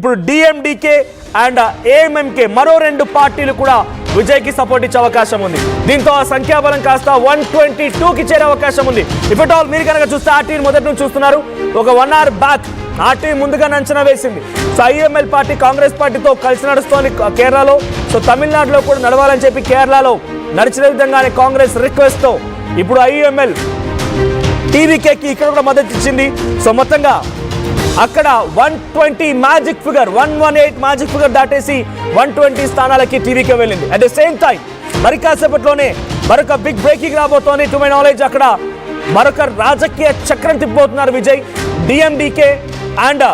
ఇప్పుడు DMDK and AMMK మరో రెండు పార్టీలు కూడా విజయ్కి సపోర్ట్ ఇచ్చే అవకాశం ఉంది. దీంతో ఆ సంఖ్యాబలం కాస్త 122కి చేరే అవకాశం ఉంది. ఇఫ్ ఎట్ ఆల్ మీరు కనుక చూస్తే ఆ టీం మొదటి నుంచి చూస్తున్నారు, ఒక 1 hour బ్యాక్ ఆ టీం ముందుగా అంచనా వేసింది. సో ఐఎంఎల్ పార్టీ కాంగ్రెస్ పార్టీతో కలిసి నడుస్తోంది కేరళలో. సో తమిళనాడులో కూడా నడవాలని చెప్పి కేరళలో నడిచిన విధంగానే కాంగ్రెస్ రిక్వెస్ట్ తో ఇప్పుడు ఐఎంఎల్ టీవీకేకి ఇక్కడ కూడా మద్దతు ఇచ్చింది. సో మొత్తంగా అక్కడ 120 మ్యాజిక్ ఫిగర్ 118 మ్యాజిక్ ఫిగర్ దాటేసి 120 స్థానాలకి టీవీకే వెళ్ళింది. అట్ ద సేమ్ టైం మరి కాసేపట్లోనే మరొక బిగ్ బ్రేకింగ్ రాబోతోంది. టు మై నాలెడ్జ్ అక్కడ మరొక రాజకీయ చక్రం తిప్పబోతున్నారు విజయ్. డిఎండికే అండ్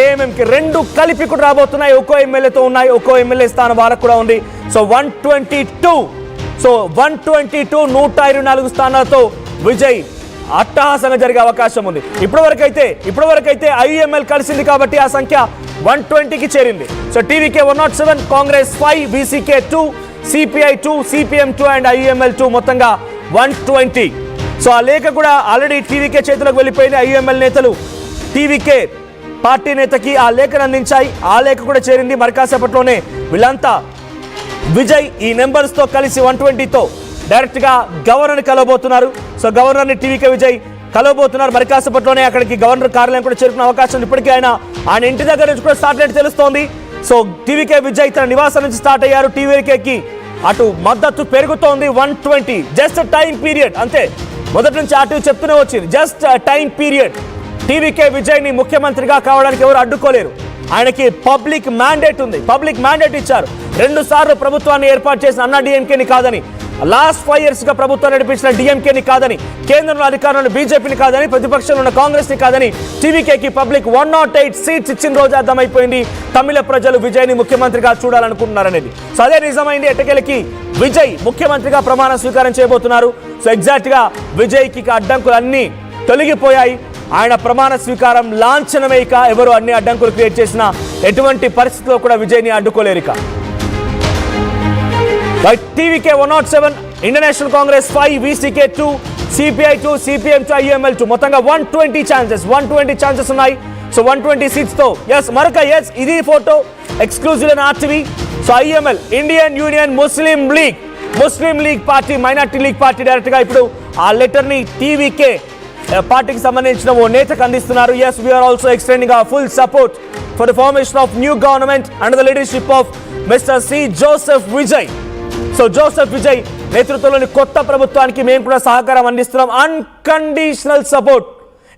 ఏఎంఎంకి రెండు కలిపి కూడా రాబోతున్నాయి. ఒక్కో ఎమ్మెల్యేతో ఉన్నాయి, ఒక్కో ఎమ్మెల్యే స్థానం వాళ్ళకు కూడా ఉంది. సో 122 124 స్థానాలతో విజయ్ అట్టహాసంగా జరిగే అవకాశం ఉంది. ఇప్పటివరకైతే ఐఎంఎల్ కలిసింది కాబట్టి ఆ సంఖ్య 120కి చేరింది. So TVK 107, Congress 5, BCK 2, CPI 2, CPM 2 and IML 2 మొత్తంగా 120. సో ఆ లేఖ కూడా ఆల్రెడీ టీవీకే చేతులకు వెళ్ళిపోయింది. ఐఎంఎల్ నేతలు టీవీకే పార్టీ నేతకి ఆ లేఖను అందించాయి. ఆ లేఖ కూడా చేరింది. మరి కాసేపట్లోనే వీళ్ళంతా విజయ్ ఈ నెంబర్స్తో కలిసి 120తో డైరెక్ట్గా గవర్నర్ని కలవబోతున్నారు. సో గవర్నర్ని టీవీకే విజయ్ కలవబోతున్నారు. మరి కాసేపట్లోనే అక్కడికి గవర్నర్ కార్యాలయం కూడా చేరుకునే అవకాశం ఉంది. ఇప్పటికీ ఆయన ఇంటి దగ్గర నుంచి కూడా స్టార్ట్ అయినట్టు తెలుస్తోంది. సో టీవీకే విజయ్ తన నివాసం నుంచి స్టార్ట్ అయ్యారు. టీవీకేకి అటు మద్దతు పెరుగుతోంది. 120 జస్ట్ టైం పీరియడ్ అంతే. మొదటి నుంచి అటు చెప్తూనే వచ్చింది, జస్ట్ టైం పీరియడ్. టీవీకే విజయ్ని ముఖ్యమంత్రిగా కావడానికి ఎవరు అడ్డుకోలేరు. ఆయనకి పబ్లిక్ మ్యాండేట్ ఉంది, పబ్లిక్ మ్యాండేట్ ఇచ్చారు. 2 సార్లు ప్రభుత్వాన్ని ఏర్పాటు చేసిన అన్నా డిఎంకేని కాదని, లాస్ట్ 5 years గా ప్రభుత్వం నడిపించిన డిఎంకేని కాదని, కేంద్రంలో అధికారంలో బీజేపీని కాదని, ప్రతిపక్షంలో ఉన్న కాంగ్రెస్ ని కాదని టీవీకేకి పబ్లిక్ 108 సీట్స్ ఇచ్చిన రోజు అర్థమైపోయింది తమిళ ప్రజలు విజయ్ని ముఖ్యమంత్రిగా చూడాలనుకుంటున్నారనేది. సో అదే నిజమైంది. ఎట్టకేలకి విజయ్ ముఖ్యమంత్రిగా ప్రమాణ స్వీకారం చేయబోతున్నారు. సో ఎగ్జాక్ట్ గా విజయ్కి అడ్డంకులు అన్ని తొలగిపోయాయి. ఆయన ప్రమాణ స్వీకారం లాంఛనమే. ఇక ఎవరు అన్ని అడ్డంకులు క్రియేట్ చేసినా ఎటువంటి పరిస్థితుల్లో కూడా విజయ్ని అడ్డుకోలేరు. ఇక TVK 107, international Congress 5, VCK 2, CPI 2, CPM 2, IML 2 మొత్తంగా 120 ఛాన్సెస్ ఉన్నాయి. సో 120 సీట్స్ తో మరొక ఇది ఫోటో ఎక్స్క్లూజివ్ అని RTV. So IML Indian Union Muslim League party, minority league party direct గా ఇప్పుడు ఆ లెటర్ ని టీవీకే పార్టీకి సంబంధించిన ఓ నేతకు అందిస్తున్నారు. We are also extending our full support for the formation of new government under the leadership of Mr C Joseph Vijay. So Joseph Vijay నేతృత్వంలోని కొత్త ప్రభుత్వానికి మేము కూడా సహకారం అందిస్తున్నాం. అన్కండిషనల్ సపోర్ట్,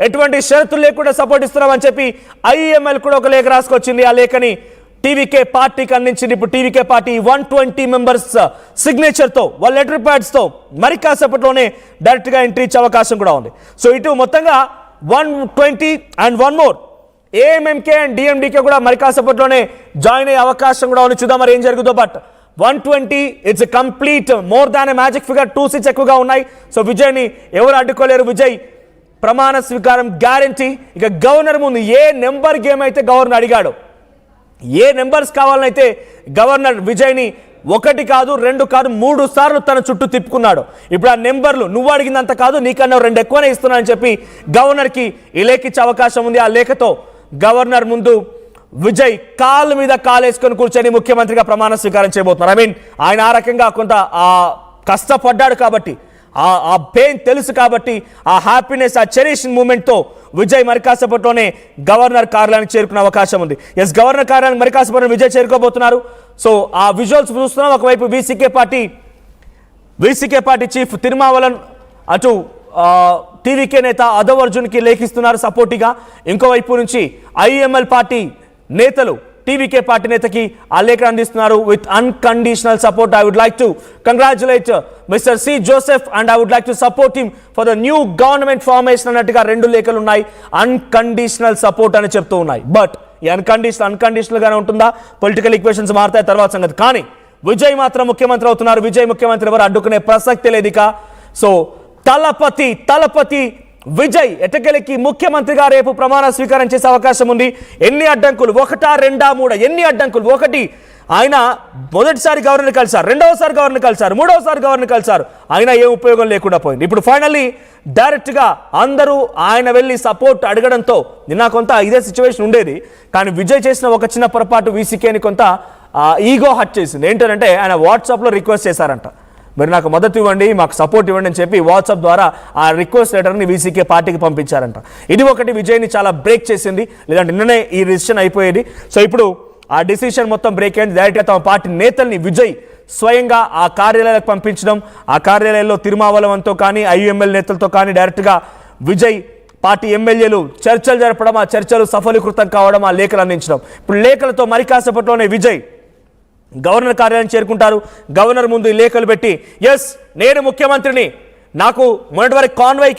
ఎటువంటి షరతులు లేకుండా సపోర్ట్ ఇస్తున్నాం అని చెప్పి ఐఎంఎల్ కూడా ఒక లేఖ రాసుకొచ్చింది. ఆ లేఖని టీవీకే పార్టీకి అందించింది. ఇప్పుడు టీవీకే పార్టీ 120 మెంబర్స్ సిగ్నేచర్ తో, వాళ్ళ లెటర్ ప్యాడ్స్ తో మరి కాసేపట్లోనే డైరెక్ట్ గా ఎంట్రీ ఇచ్చే అవకాశం కూడా ఉంది. సో ఇటు మొత్తంగా 120 and 1 more AMMK and DMDK కూడా మరి కాసేపట్లోనే జాయిన్ అయ్యే అవకాశం కూడా ఉంది. చూద్దాం మరి ఏం జరుగుతుందో. But 120 it's complete more than a magic figure. 2 seats ఎక్కువగా ఉన్నాయి. సో విజయ్ని ఎవరు అడ్డుకోలేరు. విజయ్ ప్రమాణ స్వీకారం గ్యారంటీ. ఇక గవర్నర్ ముందు ఏ నెంబర్ గేమ్ అయితే గవర్నర్ అడిగాడు, ఏ నెంబర్స్ కావాలనైతే గవర్నర్ విజయ్ని 1 కాదు 2 కాదు 3 సార్లు తన చుట్టూ తిప్పుకున్నాడు. ఇప్పుడు ఆ నెంబర్లు నువ్వు అడిగినంత కాదు, నీకన్నా 2 ఎక్కువనే ఇస్తున్నా అని చెప్పి గవర్నర్కి ఈ లేఖ ఇచ్చే అవకాశం ఉంది. ఆ లేఖతో గవర్నర్ ముందు విజయ్ కాలు మీద కాలేసుకొని కూర్చొని ముఖ్యమంత్రిగా ప్రమాణ స్వీకారం చేయబోతున్నారు. ఆయన ఆ రకంగా కొంత కష్టపడ్డాడు కాబట్టి, ఆ పెయిన్ తెలుసు కాబట్టి, ఆ హ్యాపీనెస్, ఆ చెరిషింగ్ మూమెంట్తో విజయ్ మరి కాసేపట్లోనే గవర్నర్ కార్యాలయానికి చేరుకునే అవకాశం ఉంది. గవర్నర్ కార్యాలయానికి మరి కాసేపట్లో విజయ్ చేరుకోబోతున్నారు. సో ఆ విజువల్స్ చూస్తున్నాం. ఒకవైపు వీసీకే పార్టీ చీఫ్ తిరుమావలన్ అటు టీవీకే నేత అదవ్ అర్జున్కి లేఖిస్తున్నారు సపోర్టిగా. ఇంకోవైపు నుంచి ఐఎంఎల్ పార్టీ నేతలు టీవీకే పార్టీ నేతకి ఆ లేఖ అందిస్తున్నారు. With unconditional support. I would like to congratulate Mr C Joseph and I would like to support him for the new government formation అన్నట్టుగా 2 లేఖలు ఉన్నాయి. అన్కండిషనల్ సపోర్ట్ అని చెప్తూ ఉన్నాయి. బట్ ఈ అన్కండిషనల్ గానే ఉంటుందా? పొలిటికల్ ఈక్వేషన్స్ మారుతాయి తర్వాత సంగతి. కానీ విజయ్ మాత్రం ముఖ్యమంత్రి అవుతున్నారు. విజయ్ ముఖ్యమంత్రి ఎవరు అడ్డుకునే ప్రసక్తి లేదు ఇక. సో తలపతి విజయ్ ఎట్టకేలకి ముఖ్యమంత్రిగా రేపు ప్రమాణ స్వీకారం చేసే అవకాశం ఉంది. ఎన్ని అడ్డంకులు, 1, 2, 3 ఎన్ని అడ్డంకులు? 1 ఆయన మొదటిసారి గవర్నర్ కలిసారు, రెండవసారి గవర్నర్ కలిసారు, మూడవసారి గవర్నర్ కలిసారు, అయినా ఏ ఉపయోగం లేకుండా పోయింది. ఇప్పుడు ఫైనల్లీ డైరెక్ట్గా అందరూ ఆయన వెళ్ళి సపోర్ట్ అడగడంతో నిన్న కొంత ఇదే సిచ్యువేషన్ ఉండేది. కానీ విజయ్ చేసిన ఒక చిన్న పొరపాటు వీసీకేని కొంత ఈగో హట్ చేసింది. ఏంటంటే ఆయన వాట్సాప్లో రిక్వెస్ట్ చేశారంట, మీరు నాకు మద్దతు ఇవ్వండి, మాకు సపోర్ట్ ఇవ్వండి అని చెప్పి వాట్సాప్ ద్వారా ఆ రిక్వెస్ట్ లెటర్ని వీసీకే పార్టీకి పంపించారంట. ఇది ఒకటి విజయ్ని చాలా బ్రేక్ చేసింది, లేదంటే నిన్ననే ఈ డిసిషన్ అయిపోయేది. సో ఇప్పుడు ఆ డిసిషన్ మొత్తం బ్రేక్ అయింది. డైరెక్ట్గా తమ పార్టీ నేతల్ని విజయ్ స్వయంగా ఆ కార్యాలయాలకు పంపించడం, ఆ కార్యాలయంలో తిరుమావలవంతో కానీ ఐయుఎంఎల్ నేతలతో కానీ డైరెక్ట్గా విజయ్ పార్టీ ఎమ్మెల్యేలు చర్చలు జరపడం, ఆ చర్చలు సఫలీకృతం కావడం, ఆ లేఖలు అందించడం. ఇప్పుడు లేఖలతో మరి కాసేపట్లోనే విజయ్ గవర్నర్ కార్యాలయం చేరుకుంటారు. గవర్నర్ ముందు ఈ లేఖలు పెట్టి, ఎస్ నేను ముఖ్యమంత్రిని, నాకు మొన్నటి వరకు కాన్వాయ్